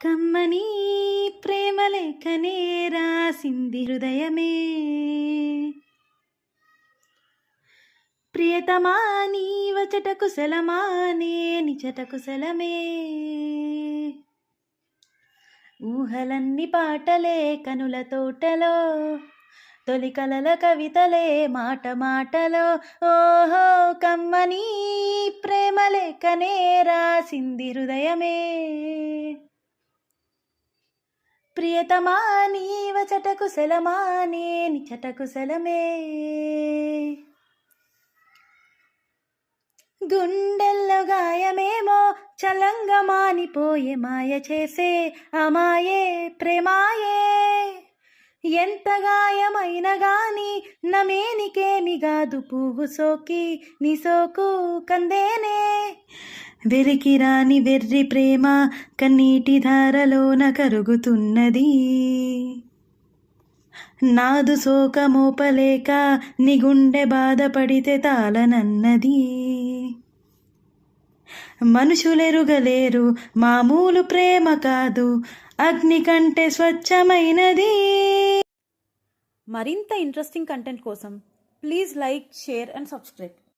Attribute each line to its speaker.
Speaker 1: కమ్మని ప్రేమలేఖనే రాసింది హృదయమే, ప్రియతమా నీవచట కుశలమా నేనిచట కుశలమే. ఊహలన్ని పాటలే కనుల తోటలో, తొలి కలల కవితలే మాట మాటలో. ఓహో కమ్మని ప్రేమలేఖనే రాసింది హృదయమే, ప్రియతమా నీవచట కుశలమా నేనిచట కుశలమే. గుండెల్లో గాయమేమో చలంగా మానిపోయే, మాయ చేసే అమాయే ప్రేమాయే. ఎంత గాయమైన గాని నమేనికేమి గాదు, పువ్వు సోకి నీ సోకు కందేనే. వెలికి రాని వెర్రి ప్రేమ కన్నీటి ధారలోన కరుగుతున్నది, నాదు సోక మోపలేక నీ గుండె బాధపడితే తాళనన్నది. మనుషులెరుగలేరు మామూలు ప్రేమ కాదు, అగ్ని కంటే స్వచ్ఛమైనది.
Speaker 2: మరింత ఇంట్రెస్టింగ్ కంటెంట్ కోసం please like, share and subscribe.